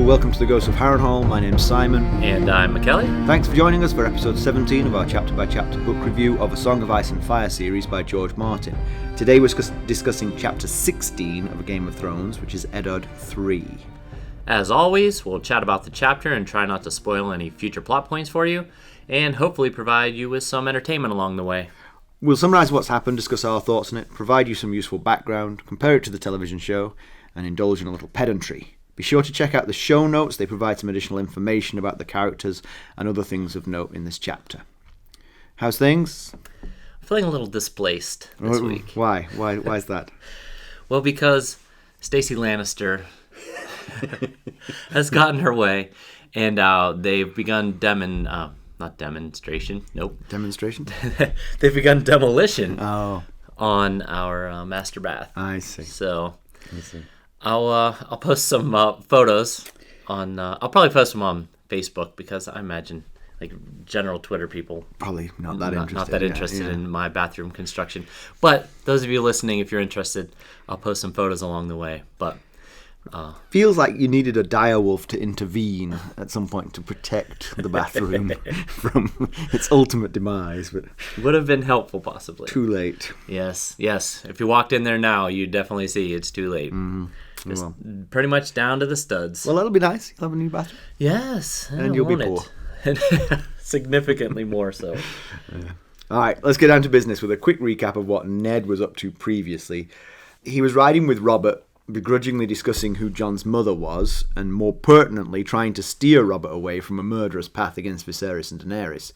welcome to the Ghosts of Harrenhal. My name's Simon. And I'm Micah. Thanks for joining us for episode 17 of our chapter-by-chapter book review of A Song of Ice and Fire series by George Martin. Today we're discussing chapter 16 of A Game of Thrones, which is Eddard 3. As always, we'll chat about the chapter and try not to spoil any future plot points for you, and hopefully provide you with some entertainment along the way. We'll summarise what's happened, discuss our thoughts on it, provide you some useful background, compare it to the television show, and indulge in a little pedantry. Be sure to check out the show notes. They provide some additional information about the characters and other things of note in this chapter. How's things? I'm feeling a little displaced this week. Why? Why's that? Well, because Stacey Lannister has gotten her way, and they've begun demonstration. They've begun demolition on our master bath. I see. So I'll post some photos on. I'll probably post them on Facebook because I imagine like general Twitter people probably not that interested in my bathroom construction. But those of you listening, if you're interested, I'll post some photos along the way. But feels like you needed a direwolf to intervene at some point to protect the bathroom from its ultimate demise, but would have been helpful possibly. Too late. Yes. If you walked in there now, you'd definitely see it's too late. Mm-hmm. Just pretty much down to the studs. Well, that'll be nice. You'll have a new bathroom. Yes. And you'll be poor. Significantly more so. Yeah. All right, let's get down to business with a quick recap of what Ned was up to previously. He was riding with Robert, begrudgingly discussing who Jon's mother was, and more pertinently trying to steer Robert away from a murderous path against Viserys and Daenerys.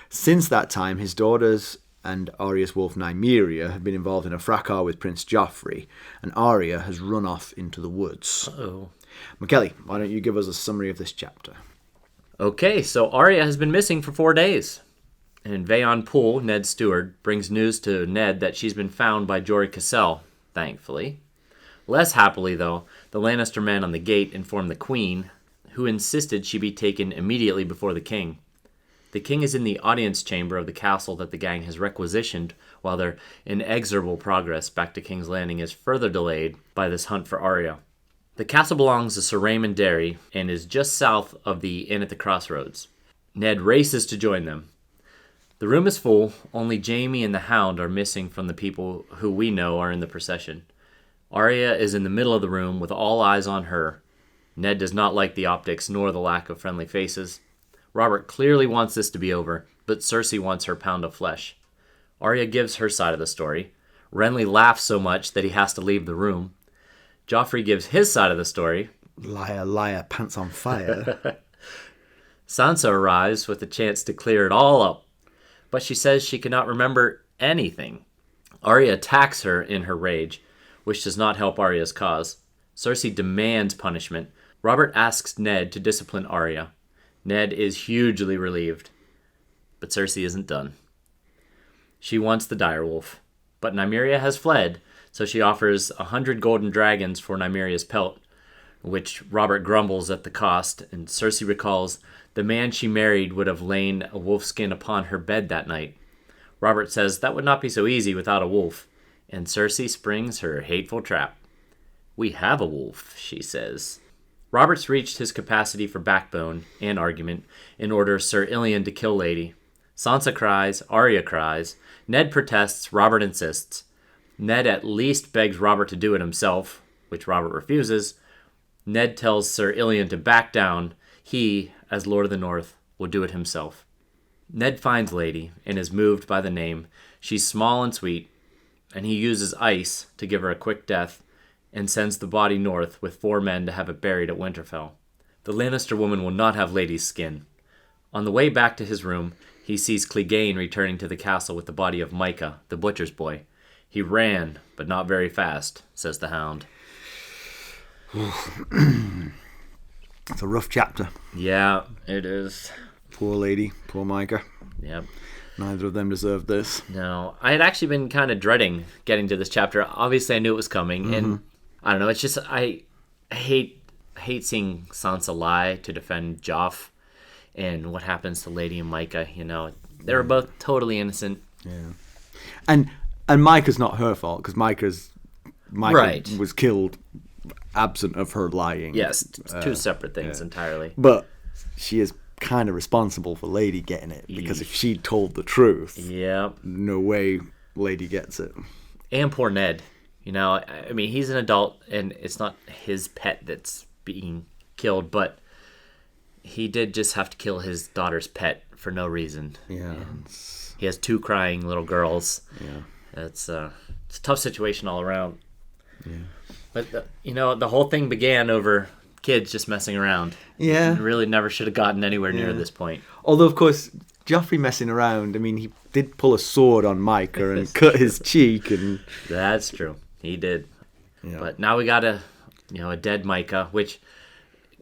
Since that time, his daughters and Arya's wolf Nymeria have been involved in a fracas with Prince Joffrey, and Arya has run off into the woods. Uh-oh. Micah, why don't you give us a summary of this chapter? Okay, so Arya has been missing for 4 days. And Vayon Poole, Ned's steward, brings news to Ned that she's been found by Jory Cassell, thankfully. Less happily, though, the Lannister men on the gate inform the Queen, who insisted she be taken immediately before the King. The King is in the audience chamber of the castle that the gang has requisitioned, while their inexorable progress back to King's Landing is further delayed by this hunt for Arya. The castle belongs to Sir Raymond Derry and is just south of the Inn at the Crossroads. Ned races to join them. The room is full. Only Jaime and the Hound are missing from the people who we know are in the procession. Arya is in the middle of the room with all eyes on her. Ned does not like the optics nor the lack of friendly faces. Robert clearly wants this to be over, but Cersei wants her pound of flesh. Arya gives her side of the story. Renly laughs so much that he has to leave the room. Joffrey gives his side of the story. Liar, pants on fire. Sansa arrives with a chance to clear it all up, but she says she cannot remember anything. Arya attacks her in her rage, which does not help Arya's cause. Cersei demands punishment. Robert asks Ned to discipline Arya. Ned is hugely relieved, but Cersei isn't done. She wants the direwolf, but Nymeria has fled, so she offers 100 golden dragons for Nymeria's pelt, which Robert grumbles at the cost, and Cersei recalls the man she married would have lain a wolfskin upon her bed that night. Robert says that would not be so easy without a wolf, and Cersei springs her hateful trap. "We have a wolf," she says. Robert's reached his capacity for backbone and argument and orders Sir Illian to kill Lady. Sansa cries, Arya cries. Ned protests, Robert insists. Ned at least begs Robert to do it himself, which Robert refuses. Ned tells Sir Illian to back down. He, as Lord of the North, will do it himself. Ned finds Lady and is moved by the name. She's small and sweet, and he uses ice to give her a quick death and sends the body north with 4 men to have it buried at Winterfell. The Lannister woman will not have Lady's skin. On the way back to his room, he sees Clegane returning to the castle with the body of Micah, the butcher's boy. He ran, but not very fast, says the Hound. It's a rough chapter. Yeah, it is. Poor Lady, poor Micah. Yep. Neither of them deserved this. No, I had actually been kind of dreading getting to this chapter. Obviously, I knew it was coming, and I don't know. It's just I hate seeing Sansa lie to defend Joff, and what happens to Lady and Micah. You know, they were both totally innocent. Yeah, and Micah's not her fault because Micah right. was killed absent of her lying. Yes, two separate things entirely. But she is kind of responsible for Lady getting it, because if she told the truth, no way Lady gets it. And poor Ned. You know, I mean, he's an adult, and it's not his pet that's being killed, but he did just have to kill his daughter's pet for no reason. Yeah. He has 2 crying little girls. Yeah. It's a tough situation all around. Yeah. But, the whole thing began over kids just messing around. Yeah. And really never should have gotten anywhere near this point. Although, of course, Joffrey messing around, I mean, he did pull a sword on Micah and cut his cheek. And That's true. He did. Yeah. But now we got a dead Micah, which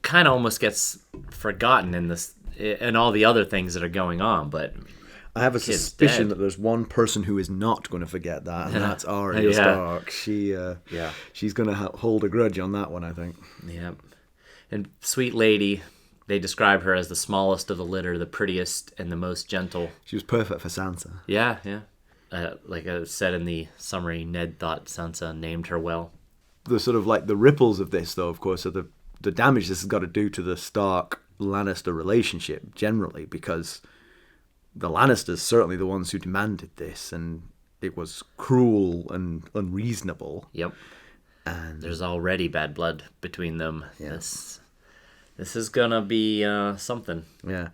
kind of almost gets forgotten in all the other things that are going on. But I have a suspicion that there's one person who is not going to forget that, and that's Arya Stark. She's going to hold a grudge on that one, I think. Yeah. And sweet lady, they describe her as the smallest of the litter, the prettiest, and the most gentle. She was perfect for Sansa. Yeah. Like I said in the summary, Ned thought Sansa named her well. The sort of like the ripples of this, though, of course, are the damage this has got to do to the Stark-Lannister relationship generally, because the Lannisters certainly the ones who demanded this, and it was cruel and unreasonable. Yep. And there's already bad blood between them. Yeah. This is gonna be something. Yeah,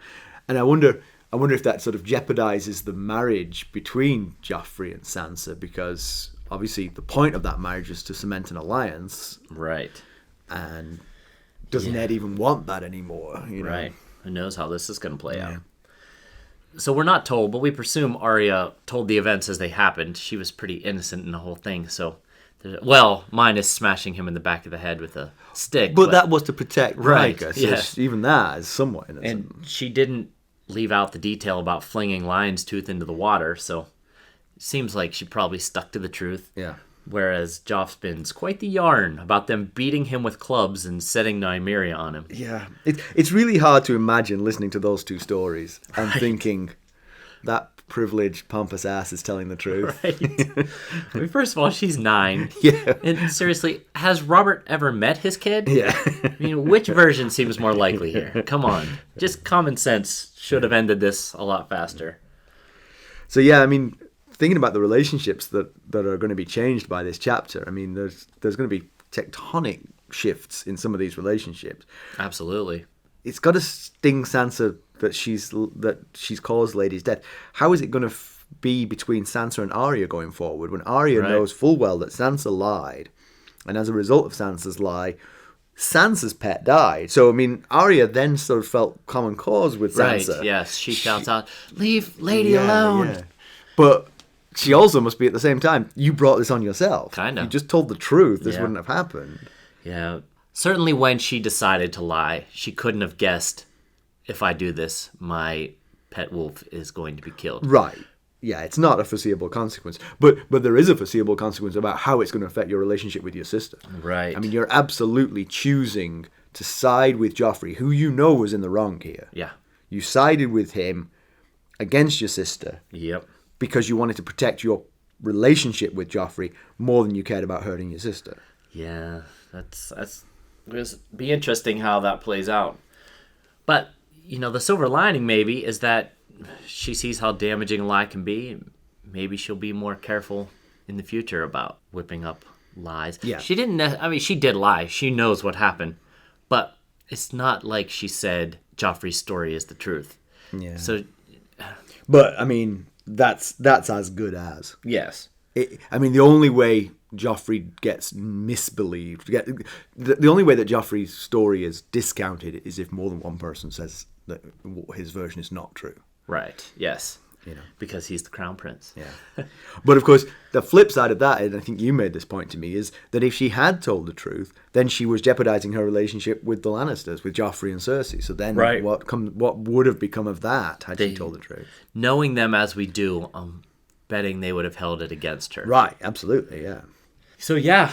and I wonder if that sort of jeopardizes the marriage between Joffrey and Sansa, because obviously the point of that marriage is to cement an alliance. Right. And does Ned even want that anymore? Right. Who knows how this is going to play out. So we're not told, but we presume Arya told the events as they happened. She was pretty innocent in the whole thing, so... Well, minus smashing him in the back of the head with a stick. But that was to protect Micah, so yes. Even that is somewhat innocent. And she didn't leave out the detail about flinging lion's tooth into the water, so it seems like she probably stuck to the truth. Yeah. Whereas Joff spins quite the yarn about them beating him with clubs and setting Nymeria on him. Yeah. It's really hard to imagine listening to those two stories and thinking that privileged, pompous ass is telling the truth. Right. I mean, first of all, she's 9. Yeah. And seriously, has Robert ever met his kid? Yeah. I mean, which version seems more likely here? Come on. Just common sense should have ended this a lot faster. So, yeah, I mean, thinking about the relationships that are going to be changed by this chapter, I mean, there's going to be tectonic shifts in some of these relationships. Absolutely. It's got to sting Sansa that she's caused Lady's death. How is it going to be between Sansa and Arya going forward when Arya knows full well that Sansa lied, and as a result of Sansa's lie, Sansa's pet died? So, I mean, Arya then sort of felt common cause with Sansa. Right, yes. She shouts out, "Leave Lady alone!" Yeah. But she also must be at the same time, you brought this on yourself. Kind of. You just told the truth. This wouldn't have happened. Yeah. Certainly when she decided to lie, she couldn't have guessed, if I do this, my pet wolf is going to be killed. Right. Yeah, it's not a foreseeable consequence. But there is a foreseeable consequence about how it's going to affect your relationship with your sister. Right. I mean, you're absolutely choosing to side with Joffrey, who you know was in the wrong here. Yeah. You sided with him against your sister. Yep. Because you wanted to protect your relationship with Joffrey more than you cared about hurting your sister. Yeah, that's it'll be interesting how that plays out. But, the silver lining maybe is that she sees how damaging a lie can be. Maybe she'll be more careful in the future about whipping up lies. Yeah. She did lie. She knows what happened. But it's not like she said Joffrey's story is the truth. Yeah. So... But, I mean, that's as good as. Yes. The only way Joffrey gets misbelieved, the only way that Joffrey's story is discounted is if more than one person says that his version is not true. Right, yes. Because he's the crown prince. Yeah. But of course, the flip side of that, and I think you made this point to me, is that if she had told the truth, then she was jeopardizing her relationship with the Lannisters, with Joffrey and Cersei. So then what would have become of that had she told the truth? Knowing them as we do, I'm betting they would have held it against her. Right, absolutely, yeah. So yeah,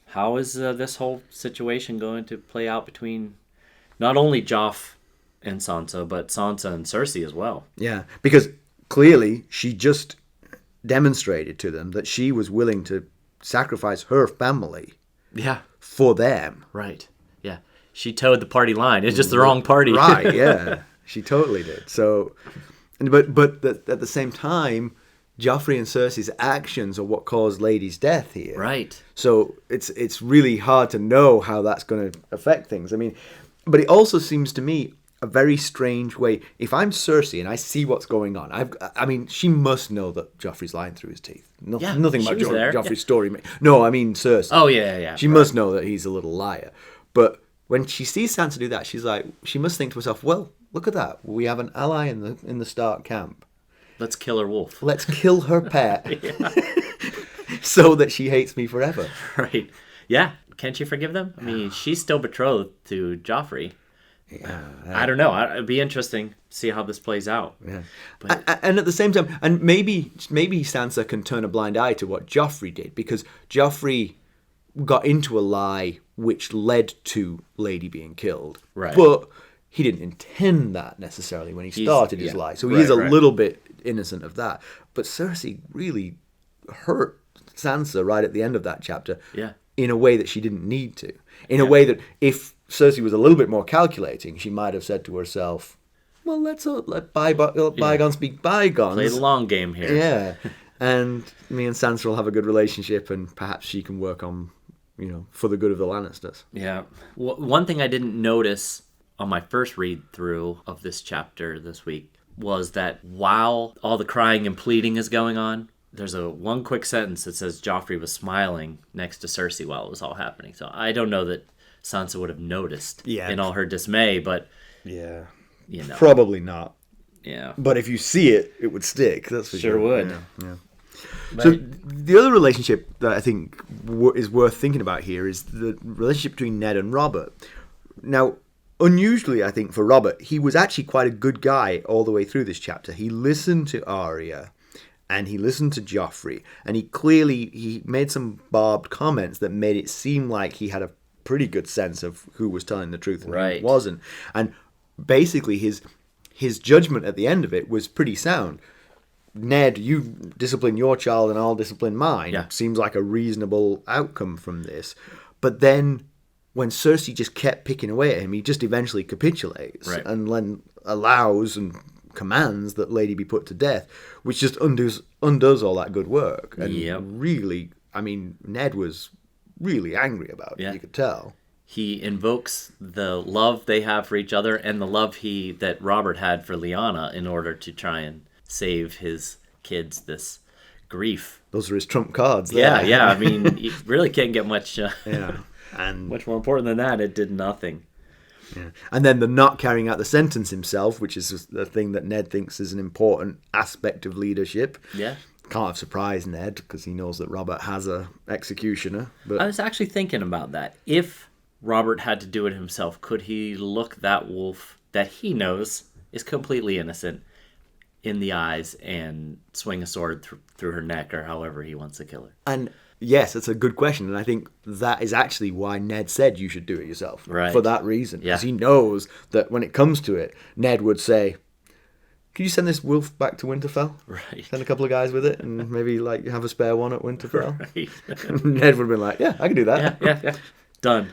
how is this whole situation going to play out between not only Joff and Sansa, but Sansa and Cersei as well? Yeah, because clearly she just demonstrated to them that she was willing to sacrifice her family for them. Right. Yeah. She towed the party line. It's just the wrong party. Right, yeah. She totally did. So, but at the same time, Joffrey and Cersei's actions are what caused Lady's death here. Right. So it's really hard to know how that's going to affect things. I mean, but it also seems to me a very strange way. If I'm Cersei and I see what's going on, I mean, she must know that Joffrey's lying through his teeth. Nothing about Joffrey's story. No, I mean Cersei. Oh, yeah. She must know that he's a little liar. But when she sees Sansa do that, she's like, she must think to herself, well, look at that. We have an ally in the Stark camp. Let's kill her wolf. Let's kill her pet. So that she hates me forever. Right. Yeah. Can't you forgive them? I mean, she's still betrothed to Joffrey. Yeah. I don't know. It'd be interesting to see how this plays out. Yeah. But, and at the same time, and maybe Sansa can turn a blind eye to what Joffrey did, because Joffrey got into a lie which led to Lady being killed. Right. But he didn't intend that necessarily when he started his lie. So he is a little bit innocent of that. But Cersei really hurt Sansa right at the end of that chapter in a way that she didn't need to. In a way that if Cersei was a little bit more calculating, she might have said to herself, well, let's let bygones be bygones. Play the long game here. Yeah. And me and Sansa will have a good relationship, and perhaps she can work on, for the good of the Lannisters. Yeah. One thing I didn't notice on my first read through of this chapter this week was that while all the crying and pleading is going on, there's one quick sentence that says Joffrey was smiling next to Cersei while it was all happening. So I don't know that Sansa would have noticed in all her dismay, but probably not. Yeah. But if you see it, it would stick. That's for sure. Sure would. Yeah. So the other relationship that I think is worth thinking about here is the relationship between Ned and Robert. Now, unusually, I think, for Robert, he was actually quite a good guy all the way through this chapter. He listened to Arya, and he listened to Joffrey, and he made some barbed comments that made it seem like he had a pretty good sense of who was telling the truth and who wasn't. And basically, his judgment at the end of it was pretty sound. Ned, you discipline your child and I'll discipline mine. Yeah. Seems like a reasonable outcome from this. But then when Cersei just kept picking away at him, he just eventually capitulates and then allows and commands that Lady be put to death, which just undoes all that good work. And really, I mean, Ned was really angry about it, you could tell. He invokes the love they have for each other and the love that Robert had for Lyanna in order to try and save his kids this grief. Those are his trump cards there. Yeah. I mean, you really can't get much and much more important than that. It did nothing. Yeah. And then the not carrying out the sentence himself, which is the thing that Ned thinks is an important aspect of leadership. Yeah. Can't have surprised Ned, because he knows that Robert has a executioner. But I was actually thinking about that. If Robert had to do it himself, could he look that wolf that he knows is completely innocent in the eyes and swing a sword through her neck, or however he wants to kill her? And yes, that's a good question. And I think that is actually why Ned said you should do it yourself. Right. For that reason. Because he knows that when it comes to it, Ned would say, can you send this wolf back to Winterfell? Right. Send a couple of guys with it and maybe have a spare one at Winterfell? Right. Ned would have been like, yeah, I can do that. Yeah. Done.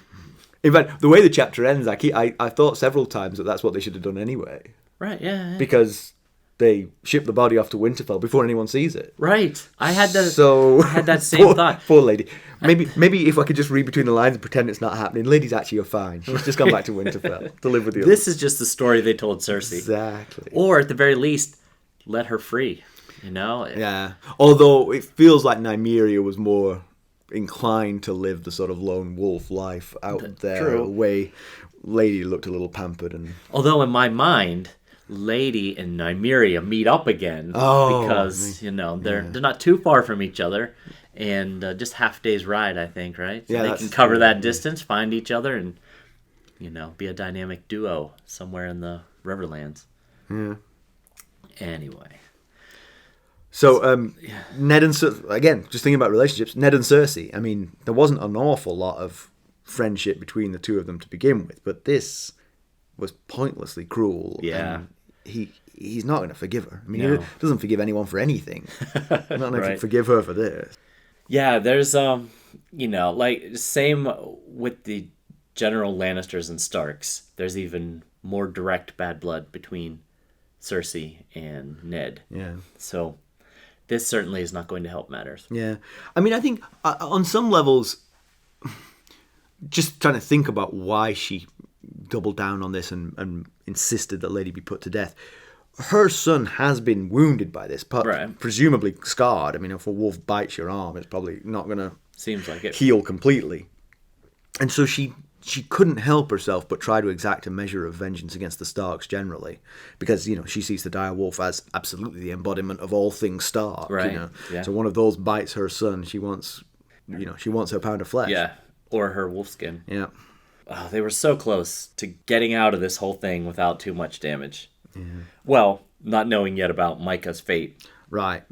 In fact, the way the chapter ends, I thought several times that that's what they should have done anyway. Right, yeah. Because they ship the body off to Winterfell before anyone sees it. Right. I had that same poor, thought. Poor Lady. Maybe if I could just read between the lines and pretend it's not happening. Lady's actually fine. She's just gone back to Winterfell to live with the others. This is just the story they told Cersei. Exactly. Or at the very least, let her free. Yeah. Although it feels like Nymeria was more inclined to live the sort of lone wolf life out there. True. The way Lady looked a little pampered. Although in my mind, Lady and Nymeria meet up again because they're not too far from each other, and just half day's ride, I think, right? So they can cover that distance, find each other, and be a dynamic duo somewhere in the Riverlands. Yeah. Anyway, so Ned and Cersei, again, just thinking about relationships, Ned and Cersei. I mean, there wasn't an awful lot of friendship between the two of them to begin with, but this was pointlessly cruel. Yeah. And he's not going to forgive her. I mean, he doesn't forgive anyone for anything. Not going to forgive her for this. Yeah, there's like same with the General Lannisters and Starks. There's even more direct bad blood between Cersei and Ned. Yeah. So this certainly is not going to help matters. Yeah. I mean, I think on some levels, just trying to think about why she doubled down on this and insisted that Lady be put to death. Her son has been wounded by this, presumably scarred. I mean, if a wolf bites your arm, it's probably not going to Seems like it. heal completely. And so she couldn't help herself but try to exact a measure of vengeance against the Starks generally, because she sees the direwolf as absolutely the embodiment of all things Stark. Right. Yeah. So one of those bites her son. She wants her pound of flesh. Yeah, or her wolf skin. Yeah. Oh, they were so close to getting out of this whole thing without too much damage. Mm-hmm. Well, not knowing yet about Micah's fate. Right.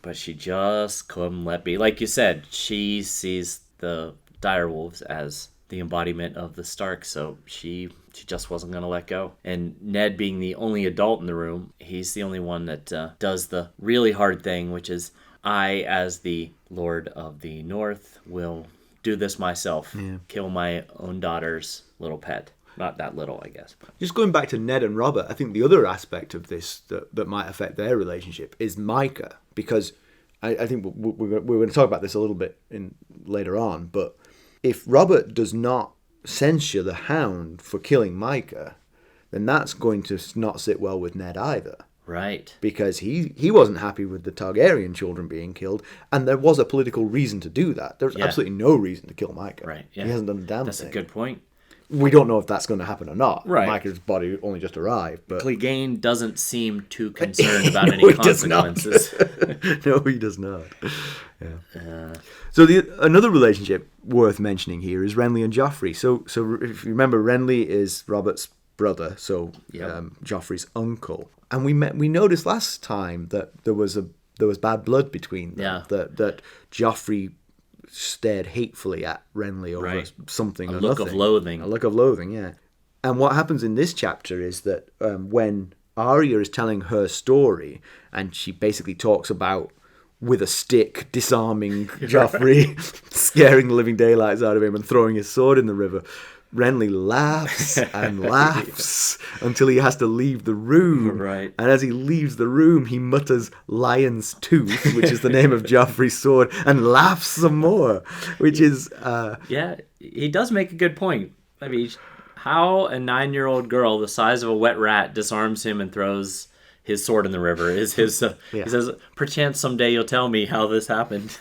But she just couldn't let be. Like you said, she sees the direwolves as the embodiment of the Stark, so she just wasn't going to let go. And Ned, being the only adult in the room, he's the only one that does the really hard thing, which is, I, as the Lord of the North, will do this myself. Yeah. Kill my own daughter's little pet. Not that little, I guess. But. Just going back to Ned and Robert, I think the other aspect of this that might affect their relationship is Micah, because I think we're going to talk about this a little bit later on, but if Robert does not censure the Hound for killing Micah, then that's going to not sit well with Ned either. Right. Because he wasn't happy with the Targaryen children being killed, and there was a political reason to do that. There's absolutely no reason to kill Micah. Right. Yeah. He hasn't done a damn thing. That's a good point. We don't know if that's going to happen or not. Right. Micah's body only just arrived. But Clegane doesn't seem too concerned about any consequences. No, he does not. Yeah. So another relationship worth mentioning here is Renly and Joffrey. So if you remember, Renly is Robert's brother, so Joffrey's uncle. And we noticed last time that there was bad blood between them. Yeah. That Joffrey stared hatefully at Renly over something or look nothing. of loathing. A look of loathing, yeah. And what happens in this chapter is that when Arya is telling her story, and she basically talks about, with a stick, disarming Joffrey, scaring the living daylights out of him and throwing his sword in the river, Renly laughs and laughs until he has to leave the room. Right. And as he leaves the room, he mutters Lion's Tooth, which is the name of Joffrey's sword, and laughs some more, which is... Yeah, he does make a good point. I mean, how a 9-year-old girl the size of a wet rat disarms him and throws his sword in the river is his... He says, perchance someday you'll tell me how this happened,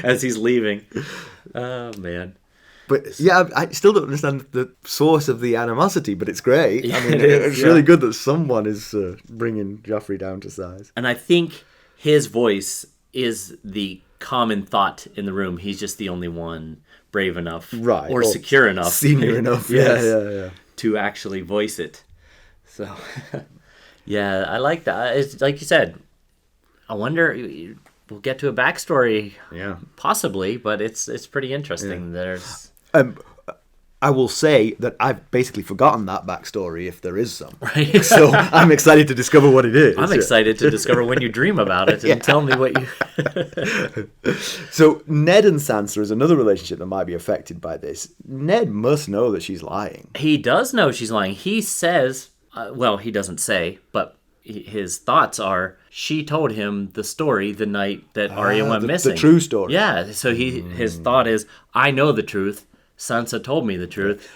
as he's leaving. Oh, man. But yeah, I still don't understand the source of the animosity, but it's great. Yeah, I mean, it's really good that someone is bringing Joffrey down to size. And I think his voice is the common thought in the room. He's just the only one brave enough, or secure enough, senior enough, yeah, to actually voice it. So, yeah, I like that. It's like you said. I wonder. We'll get to a backstory, possibly, but it's pretty interesting. Yeah. There's. I will say that I've basically forgotten that backstory, if there is some. Right. So I'm excited to discover what it is. I'm excited to discover when you dream about it and tell me what you... So Ned and Sansa is another relationship that might be affected by this. Ned must know that she's lying. He does know she's lying. He says, he doesn't say, but his thoughts are, she told him the story the night that Arya went missing. The true story. Yeah, so his thought is, I know the truth. Sansa told me the truth.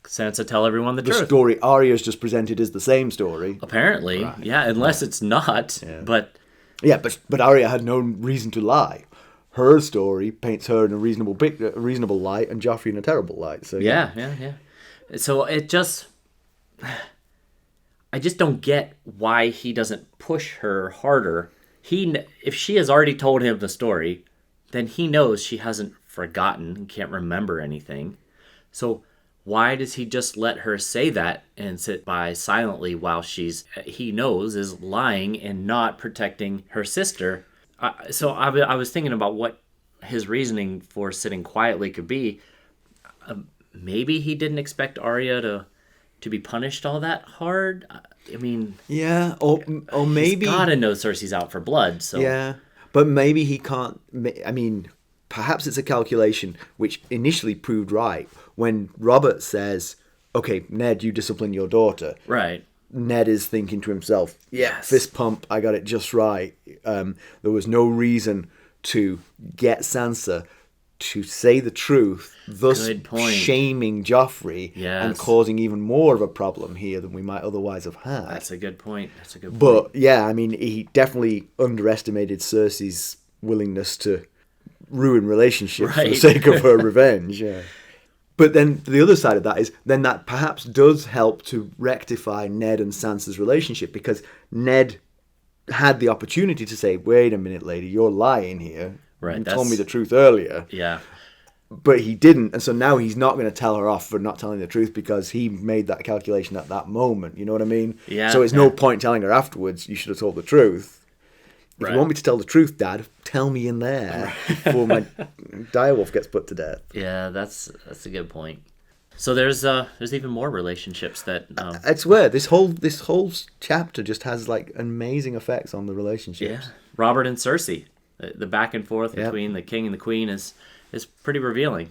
Sansa, tell everyone the truth. The story Arya's just presented is the same story. Apparently, unless it's not. Yeah. But Arya had no reason to lie. Her story paints her in a reasonable light, and Joffrey in a terrible light. So yeah. So it just, I just don't get why he doesn't push her harder. If she has already told him the story, then he knows she hasn't forgotten and can't remember anything. So why does he just let her say that and sit by silently while he knows is lying and not protecting her sister? So I was thinking about what his reasoning for sitting quietly could be. Maybe he didn't expect Arya to be punished all that hard. I mean, yeah, or maybe he's gotta know Cersei's out for blood. So yeah, but maybe he can't. I mean, perhaps it's a calculation which initially proved right when Robert says, okay, Ned, you discipline your daughter. Right. Ned is thinking to himself, Yes. fist pump, I got it just right. There was no reason to get Sansa to say the truth, thus shaming Joffrey and causing even more of a problem here than we might otherwise have had. That's a good point. But, yeah, I mean, he definitely underestimated Cersei's willingness to ruin relationships for the sake of her revenge. Yeah. But then the other side of that is then that perhaps does help to rectify Ned and Sansa's relationship, because Ned had the opportunity to say, wait a minute, lady, you're lying here. Right. You told me the truth earlier. Yeah. But he didn't, and so now he's not going to tell her off for not telling the truth because he made that calculation at that moment. You know what I mean? Yeah. So it's no point telling her afterwards, you should have told the truth. If you want me to tell the truth, Dad, tell me in there before my direwolf gets put to death. Yeah, that's a good point. So there's even more relationships that. I swear, this whole chapter just has like amazing effects on the relationships. Yeah, Robert and Cersei, the back and forth between the king and the queen is pretty revealing.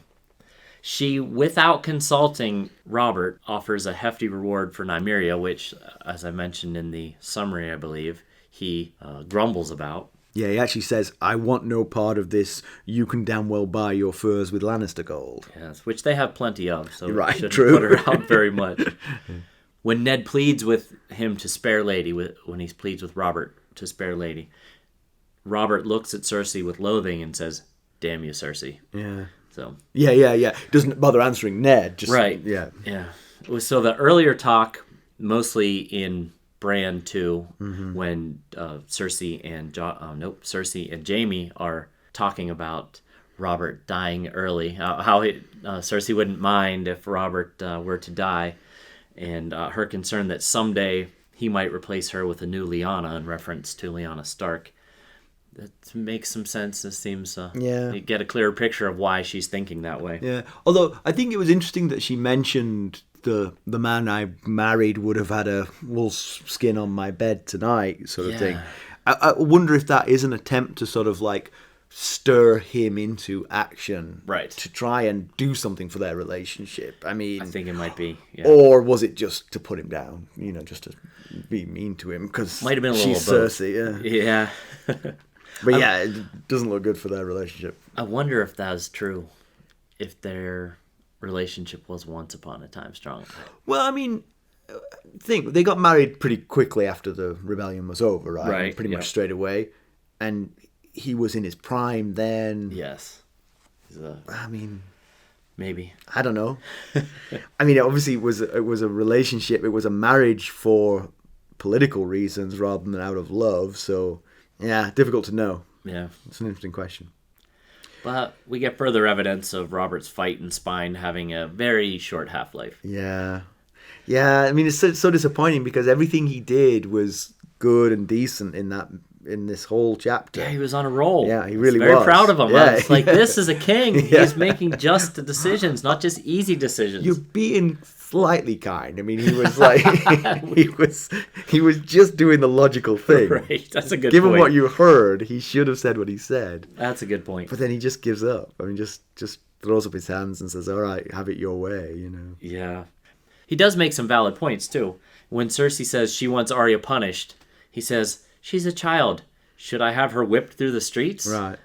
She, without consulting Robert, offers a hefty reward for Nymeria, which, as I mentioned in the summary, I believe, he grumbles about. Yeah, he actually says, I want no part of this. You can damn well buy your furs with Lannister gold. Yes, which they have plenty of, so right, shouldn't true. put her out very much. When Ned pleads with him to spare Lady, when he pleads with Robert to spare Lady, Robert looks at Cersei with loathing and says, damn you, Cersei. Yeah. So. Yeah. Doesn't bother answering Ned. Just, right. Yeah. So the earlier talk, mostly in Bran 2, when Cersei and Jaime are talking about Robert dying early, how Cersei wouldn't mind if Robert were to die, and her concern that someday he might replace her with a new Lyanna in reference to Lyanna Stark. That makes some sense. This seems you get a clearer picture of why she's thinking that way. Yeah, although I think it was interesting that she mentioned the man I married would have had a wolf's skin on my bed tonight, sort of thing. I wonder if that is an attempt to sort of like stir him into action, right? To try and do something for their relationship. I mean, I think it might be, or was it just to put him down? You know, just to be mean to him because might have been a she's little Cersei. Yeah. But yeah, it doesn't look good for their relationship. I wonder if that is true. If their relationship was once upon a time strong. Well, I mean, they got married pretty quickly after the rebellion was over, right? Right. Pretty much straight away. And he was in his prime then. Yes. I mean, maybe. I don't know. I mean, obviously it was a relationship. It was a marriage for political reasons rather than out of love. So, yeah, difficult to know. Yeah. It's an interesting question. But we get further evidence of Robert's fight and spine having a very short half-life. Yeah. Yeah, I mean, it's so disappointing because everything he did was good and decent in this whole chapter. Yeah, he was on a roll. Yeah, he really was. Very proud of him. Yeah. It's like, this is a king. Yeah. He's making just decisions, not just easy decisions. You're being slightly kind. I mean, he was like, he was just doing the logical thing. Right, that's a good point. Given what you heard, he should have said what he said. That's a good point. But then he just gives up. I mean, just throws up his hands and says, all right, have it your way, you know. Yeah. He does make some valid points, too. When Cersei says she wants Arya punished, he says, she's a child. Should I have her whipped through the streets? Right.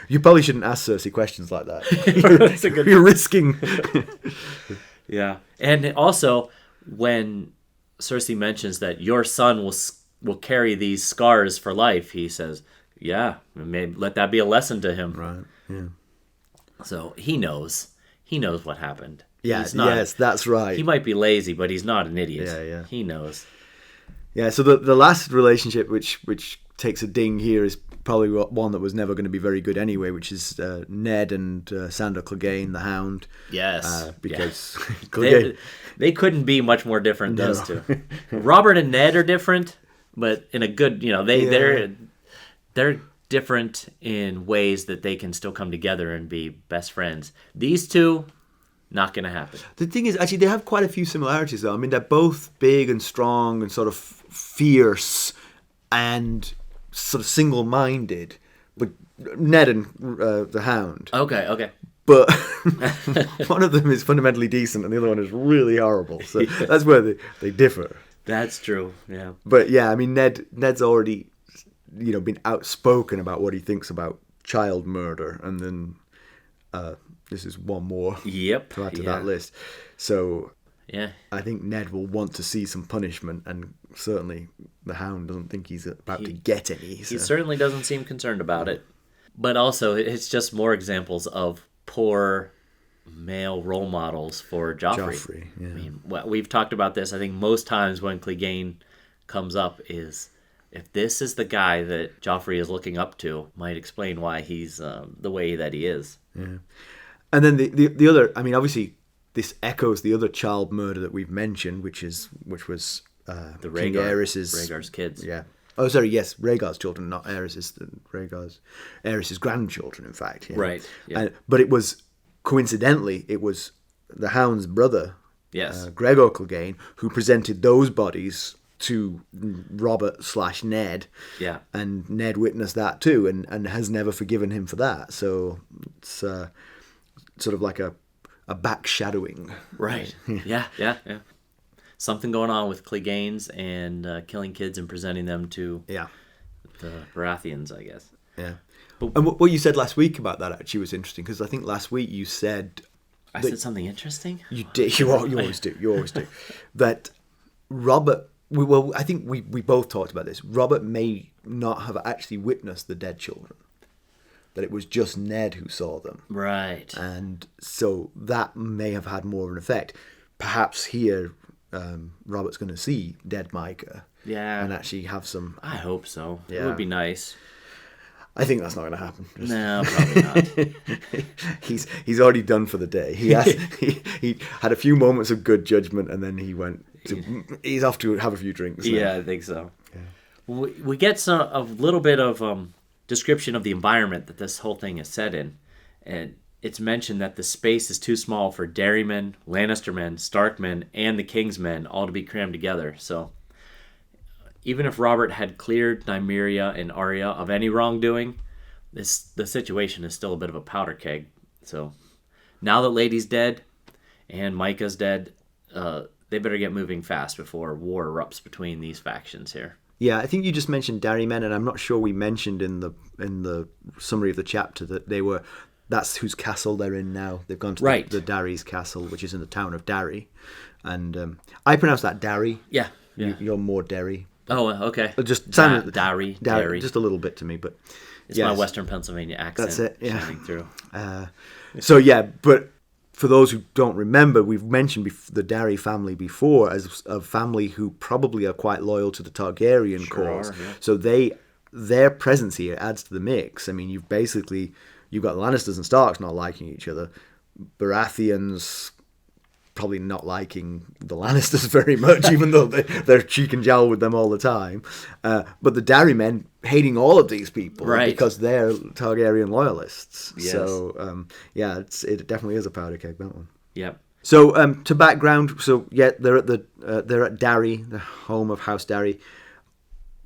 You probably shouldn't ask Cersei questions like that. That's a good You're risking. Yeah. And also, when Cersei mentions that your son will carry these scars for life, he says, yeah, maybe let that be a lesson to him. Right, yeah. So he knows. He knows what happened. Yeah, yes, that's right. He might be lazy, but he's not an idiot. Yeah. He knows. Yeah, so the last relationship which takes a ding here is probably one that was never going to be very good anyway, which is Ned and Sandor Clegane, the Hound. Yes. Because they couldn't be much more different, those two. Robert and Ned are different, but in a good, they're different in ways that they can still come together and be best friends. These two, not going to happen. The thing is, actually, they have quite a few similarities, though. I mean, they're both big and strong and sort of fierce and sort of single-minded, But Ned and the Hound. Okay. But one of them is fundamentally decent and the other one is really horrible. So that's where they differ. That's true, yeah. But yeah, I mean, Ned's already, been outspoken about what he thinks about child murder. And then this is one more to add to that list. So yeah, I think Ned will want to see some punishment. And certainly the Hound doesn't think he's about to get any. So. He certainly doesn't seem concerned about it. But also, it's just more examples of poor male role models for Joffrey. Yeah. I mean, we've talked about this. I think most times when Clegane comes up is if this is the guy that Joffrey is looking up to, might explain why he's the way that he is. Yeah. And then the other, I mean, obviously this echoes the other child murder that we've mentioned, which was The King Aerys's kids. Yeah. Oh, sorry. Yes, Rhaegar's children, not Aerys's. Aerys's grandchildren, in fact. Yeah. Right. Yeah. But it was coincidentally, it was the Hound's brother, Yes. Gregor Clegane, who presented those bodies to Robert/Ned. Yeah. And Ned witnessed that too, and has never forgiven him for that. So it's sort of like a backshadowing. Right. Yeah. Something going on with Cleganes and killing kids and presenting them to the Baratheons, I guess. Yeah. And what you said last week about that actually was interesting, because I think last week you said... I said something interesting? You did. You always do. You always do. That Robert... Well, I think we both talked about this. Robert may not have actually witnessed the dead children. That it was just Ned who saw them. Right. And so that may have had more of an effect. Perhaps here... Robert's going to see dead Micah, and actually have some. I hope so. Yeah. It would be nice. I think that's not going to happen. No, probably not. He's already done for the day. He had a few moments of good judgment, and then he's off to have a few drinks. Now. Yeah, I think so. Yeah. We get a little bit of description of the environment that this whole thing is set in, and it's mentioned that the space is too small for dairymen, Lannistermen, Starkmen, and the Kingsmen all to be crammed together. So even if Robert had cleared Nymeria and Arya of any wrongdoing, the situation is still a bit of a powder keg. So now that Lady's dead and Micah's dead, they better get moving fast before war erupts between these factions here. Yeah, I think you just mentioned dairymen, and I'm not sure we mentioned in the summary of the chapter that that's whose castle they're in now. They've gone to the Darry's castle, which is in the town of Darry. And I pronounce that Darry. Yeah. You're more Derry. Oh, okay. Just Darry. Just a little bit to me, but... It's my Western Pennsylvania accent. That's it, yeah. Shining through. So, yeah, but for those who don't remember, we've mentioned the Darry family before as a family who probably are quite loyal to the Targaryen cause. Yeah. So their presence here adds to the mix. I mean, you've got Lannisters and Starks not liking each other. Baratheons probably not liking the Lannisters very much, even though they're cheek and jowl with them all the time. But the Darrymen hating all of these people because they're Targaryen loyalists. Yes. So, it definitely is a powder keg, that one. Yep. So, to background, they're at Darry, the home of House Darry.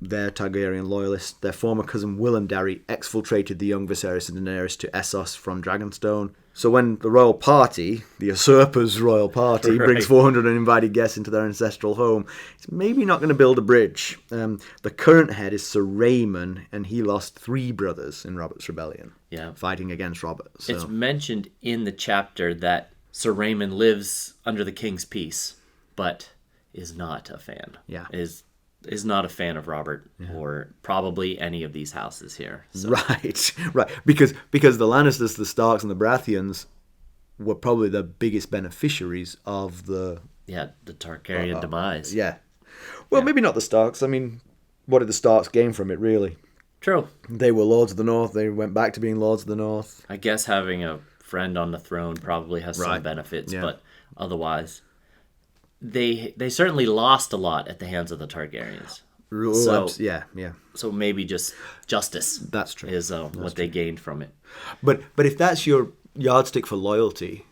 They're Targaryen loyalists. Their former cousin Willem Darry exfiltrated the young Viserys and Daenerys to Essos from Dragonstone. So when the royal party, the usurpers' royal party, brings 400 uninvited guests into their ancestral home, it's maybe not going to build a bridge. The current head is Sir Raymond, and he lost 3 brothers in Robert's rebellion, fighting against Robert. So. It's mentioned in the chapter that Sir Raymond lives under the king's peace, but is not a fan. Yeah. Is not a fan of Robert or probably any of these houses here. So. Right. Because the Lannisters, the Starks, and the Baratheons were probably the biggest beneficiaries of the Targaryen demise. Yeah. Well, maybe not the Starks. I mean, what did the Starks gain from it, really? True. They were Lords of the North. They went back to being Lords of the North. I guess having a friend on the throne probably has some benefits, but otherwise... They certainly lost a lot at the hands of the Targaryens. So maybe just justice. That's true. Is what they gained from it. But if that's your yardstick for loyalty,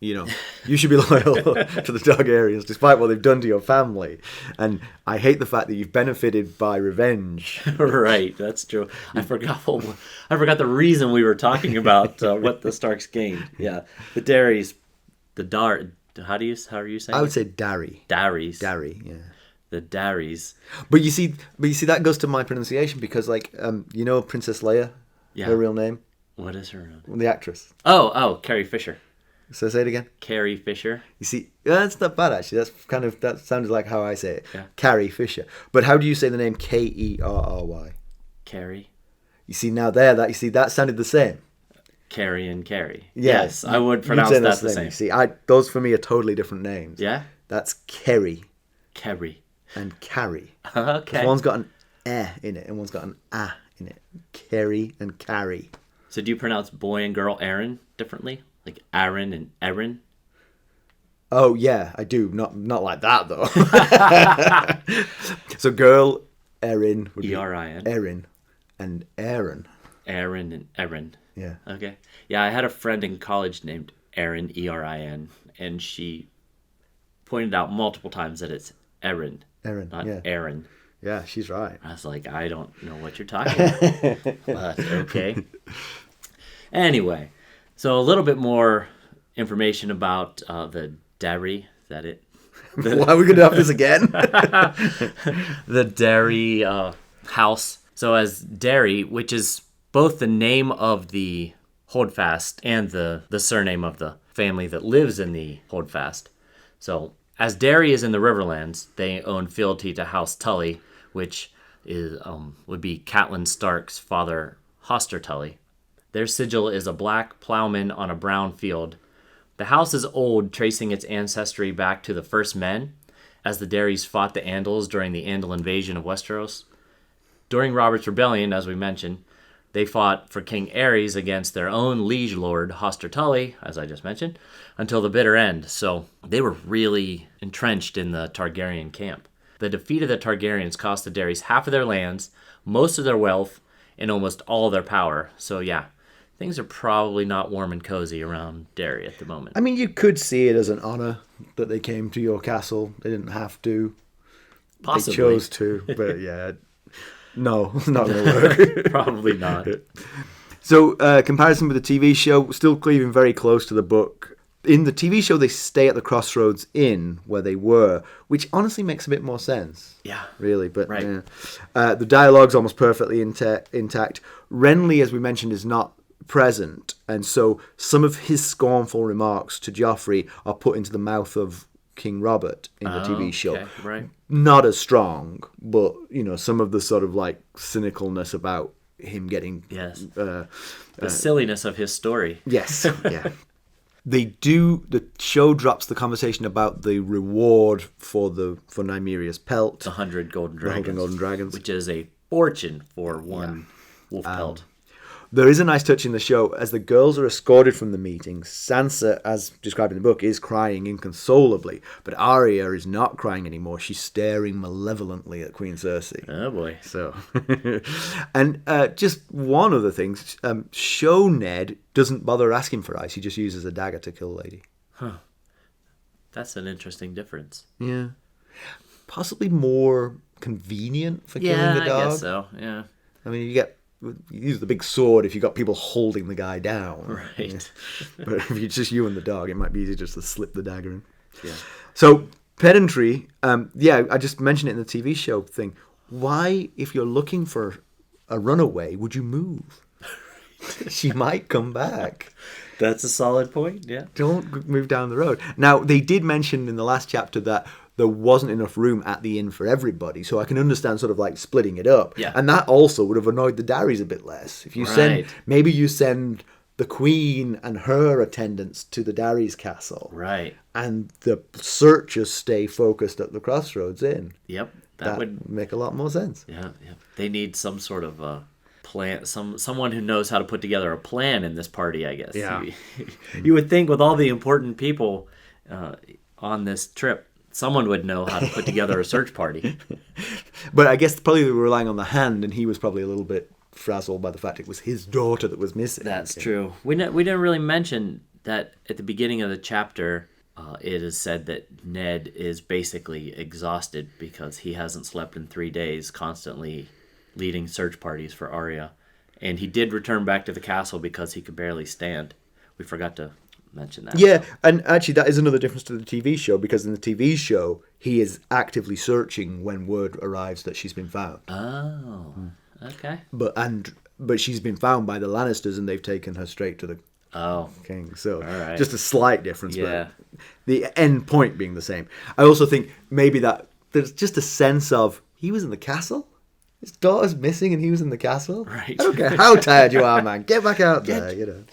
You know, you should be loyal to the Targaryens despite what they've done to your family. And I hate the fact that you've benefited by revenge. Right, that's true. I forgot the reason we were talking about what the Starks gained. Yeah, the Darys, how are you saying? I would say Darry. Darys. Darry, yeah. The Darys. But you see that goes to my pronunciation because, like, you know, Princess Leia, her real name. What is her name? The actress. Oh, Carrie Fisher. So say it again. Carrie Fisher. You see, that's not bad actually. That sounded like how I say it. Yeah. Carrie Fisher. But how do you say the name Kerry? Carrie. You see now that sounded the same. Carrie and Carrie. Yeah. Yes, I would pronounce that the same. You see, those for me are totally different names. Yeah. That's Kerry. Kerry. And Carrie. Okay. One's got an in it and one's got an in it. Kerry and Carrie. So do you pronounce boy and girl Aaron differently? Like Aaron and Erin? Oh yeah, I do. Not like that though. So girl Erin would be Erin. Erin and Aaron. Aaron and Erin. Yeah. Okay. Yeah, I had a friend in college named Erin, Erin, and she pointed out multiple times that it's Erin, not yeah. Aaron. Yeah, she's right. I was like, I don't know what you're talking about. But okay. Anyway, so a little bit more information about the Darry. Is that it? Why are we going to have this again? The Darry house. So as Darry, which is both the name of the holdfast and the surname of the family that lives in the holdfast. So as Darry is in the Riverlands, they own fealty to House Tully, which would be Catelyn Stark's father, Hoster Tully. Their sigil is a black plowman on a brown field. The house is old, tracing its ancestry back to the first men, as the Darrys fought the Andals during the Andal invasion of Westeros. During Robert's Rebellion, as we mentioned, they fought for King Aerys against their own liege lord, Hoster Tully, as I just mentioned, until the bitter end. So they were really entrenched in the Targaryen camp. The defeat of the Targaryens cost the Darrys half of their lands, most of their wealth, and almost all their power. So yeah, things are probably not warm and cozy around Darry at the moment. I mean, you could see it as an honor that they came to your castle. They didn't have to. Possibly. They chose to, but yeah. No, it's not going to work. Probably not. So, comparison with the TV show, still cleaving very close to the book. In the TV show, they stay at the Crossroads Inn where they were, which honestly makes a bit more sense. Yeah. Really, but right. Yeah. The dialogue's almost perfectly intact. Renly, as we mentioned, is not present, and so some of his scornful remarks to Joffrey are put into the mouth of King Robert in the TV show. Okay, right. Not as strong, but you know, some of the sort of like cynicalness about him getting the silliness of his story. Yes, yeah. The show drops the conversation about the reward for Nymeria's pelt, the 100 golden dragons. The 100 golden dragons, which is a fortune for one wolf pelt. There is a nice touch in the show. As the girls are escorted from the meeting, Sansa, as described in the book, is crying inconsolably. But Arya is not crying anymore. She's staring malevolently at Queen Cersei. Oh, boy. So, and just one other thing. Show Ned doesn't bother asking for ice. He just uses a dagger to kill a lady. Huh. That's an interesting difference. Yeah. Possibly more convenient for killing the dog. I guess so, yeah. I mean, you use the big sword if you got people holding the guy down. Right. Yeah. But if it's just you and the dog, it might be easier just to slip the dagger in. Yeah. So, pedantry, I just mentioned it in the TV show thing. Why, if you're looking for a runaway, would you move? She might come back. That's a solid point, yeah. Don't move down the road. Now, they did mention in the last chapter that there wasn't enough room at the inn for everybody, so I can understand sort of like splitting it up. Yeah. And that also would have annoyed the Darrys a bit less. If you maybe you send the queen and her attendants to the Darrys' castle. Right. And the searchers stay focused at the Crossroads Inn. Yep. That would make a lot more sense. Yeah. They need some sort of plan, someone who knows how to put together a plan in this party, I guess. Yeah. You would think with all the important people on this trip, someone would know how to put together a search party. But I guess probably they were relying on the Hand, and he was probably a little bit frazzled by the fact it was his daughter that was missing. That's true. We didn't really mention that at the beginning of the chapter, it is said that Ned is basically exhausted because he hasn't slept in 3 days, constantly leading search parties for Arya. And he did return back to the castle because he could barely stand. We forgot to mention that. Yeah, and actually that is another difference to the TV show, because in the TV show, he is actively searching when word arrives that she's been found. Oh, okay. But she's been found by the Lannisters, and they've taken her straight to the king. So right. Just a slight difference, Yeah. but the end point being the same. I also think maybe that there's just a sense of he was in the castle. His daughter's missing, and he was in the castle. Right. I don't care how tired you are, man. Get back out there. You know.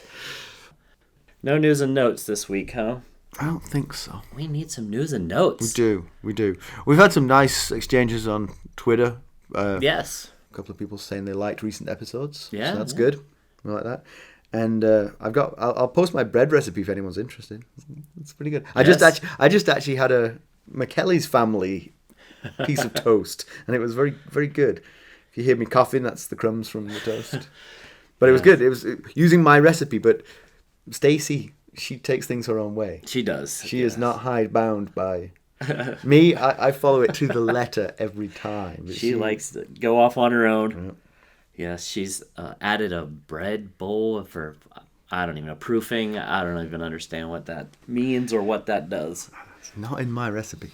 No news and notes this week, huh? I don't think so. We need some news and notes. We do. We've had some nice exchanges on Twitter. Yes. A couple of people saying they liked recent episodes. Yeah, So that's good. I like that. And I'll post my bread recipe if anyone's interested. It's pretty good. I just actually had a McKelly's family piece of toast, and it was very, very good. If you hear me coughing, that's the crumbs from the toast. But it was good. It was using my recipe, but Stacey, she takes things her own way. She does. She is not hidebound by me. I follow it to the letter every time. She likes to go off on her own. Yes, she's added a bread bowl for, I don't even know, proofing. I don't even understand what that means or what that does. It's not in my recipe.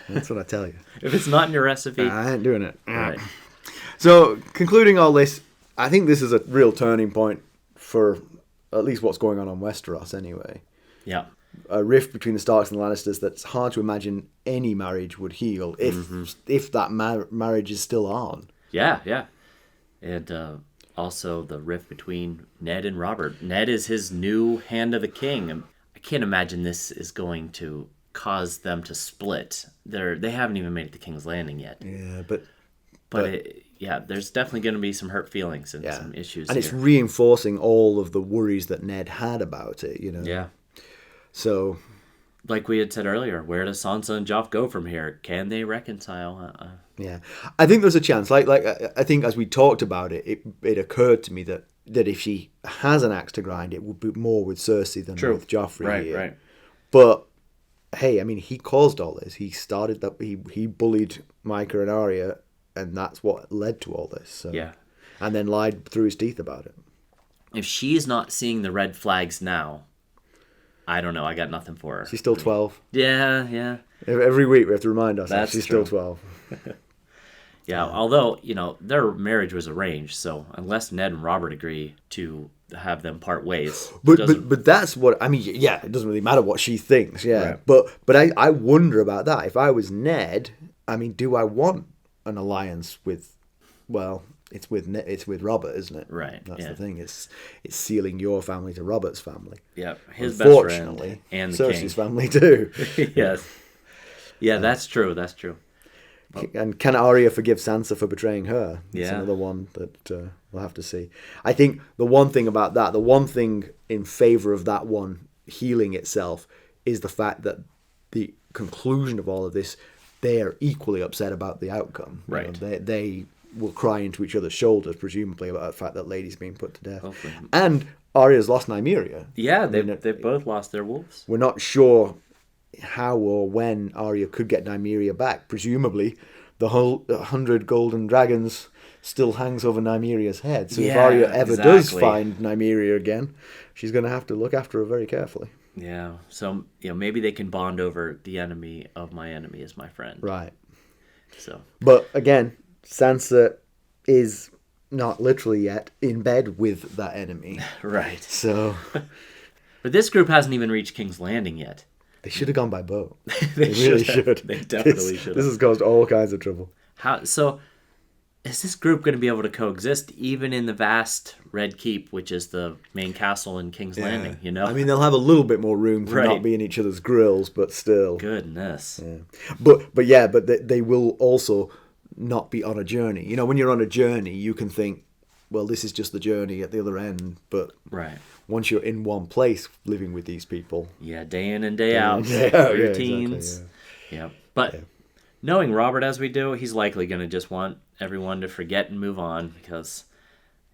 That's what I tell you. If it's not in your recipe, I ain't doing it. right. So, concluding all this, I think this is a real turning point for at least what's going on Westeros anyway. Yeah. A rift between the Starks and the Lannisters that's hard to imagine any marriage would heal if that marriage is still on. Yeah. And also the rift between Ned and Robert. Ned is his new Hand of the King. And I can't imagine this is going to cause them to split. They haven't even made it to King's Landing yet. Yeah, but there's definitely going to be some hurt feelings and some issues. And it's reinforcing all of the worries that Ned had about it, you know. Yeah. So, like we had said earlier, where does Sansa and Joff go from here? Can they reconcile? Yeah, I think there's a chance. Like I think as we talked about it, it occurred to me that if she has an axe to grind, it would be more with Cersei than with Joffrey. Right. But hey, I mean, he caused all this. He started that. He bullied Micah and Arya, and that's what led to all this. So. Yeah. And then lied through his teeth about it. If she's not seeing the red flags now, I don't know. I got nothing for her. She's still 12. Yeah. Every week we have to remind ourselves she's true. still 12. Yeah, although, their marriage was arranged, so unless Ned and Robert agree to have them part ways. But that's what, I mean, yeah, it doesn't really matter what she thinks, yeah. Right. But I wonder about that. If I was Ned, I mean, do I want an alliance with, well, it's with Robert, isn't it? Right. That's the thing. It's sealing your family to Robert's family. Yeah, his best friend and the Cersei's king. family too. Yes. Yeah, that's true. And can Arya forgive Sansa for betraying her? That's another one that we'll have to see. I think the one thing about that, the one thing in favour of that one healing itself, is the fact that the conclusion of all of this, they are equally upset about the outcome. Right. They will cry into each other's shoulders, presumably, about the fact that Lady's being put to death. Hopefully. And Arya's lost Nymeria. Yeah, they've both lost their wolves. We're not sure how or when Arya could get Nymeria back. Presumably, the whole 100 golden dragons still hangs over Nymeria's head. So if Arya ever does find Nymeria again, she's going to have to look after her very carefully. Yeah. So maybe they can bond over the enemy of my enemy is my friend. Right. So. But again, Sansa is not literally yet in bed with that enemy. Right. So. But this group hasn't even reached King's Landing yet. They should have gone by boat. They really should. They definitely should. This has caused all kinds of trouble. So, is this group going to be able to coexist even in the vast Red Keep, which is the main castle in King's Landing? I mean, they'll have a little bit more room for not being each other's grills, but still. Goodness. Yeah. But they will also not be on a journey. When you're on a journey, you can think, well, this is just the journey at the other end, but once you're in one place living with these people. Yeah, day in and day out. Routines. Exactly, But knowing Robert as we do, he's likely going to just want everyone to forget and move on because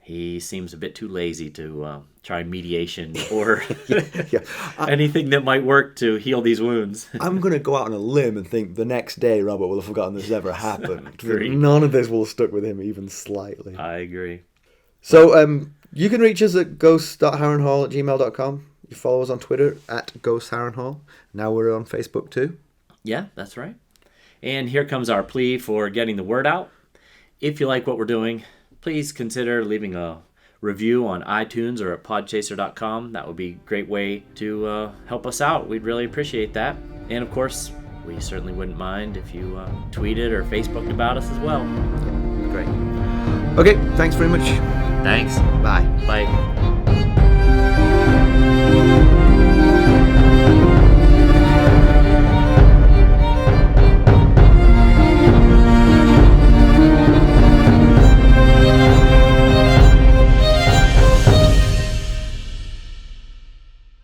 he seems a bit too lazy to try mediation or Yeah. anything that might work to heal these wounds. I'm going to go out on a limb and think the next day Robert will have forgotten this ever happened. Agree. None of this will have stuck with him even slightly. I agree. So you can reach us at ghost.harrenhall@gmail.com. You follow us on Twitter at @ghostharrenhall. Now we're on Facebook too. Yeah, that's right. And here comes our plea for getting the word out. If you like what we're doing, please consider leaving a review on iTunes or at podchaser.com. That would be a great way to help us out. We'd really appreciate that. And of course, we certainly wouldn't mind if you tweeted or Facebooked about us as well. Great. Okay, thanks very much. Thanks. Bye. Bye.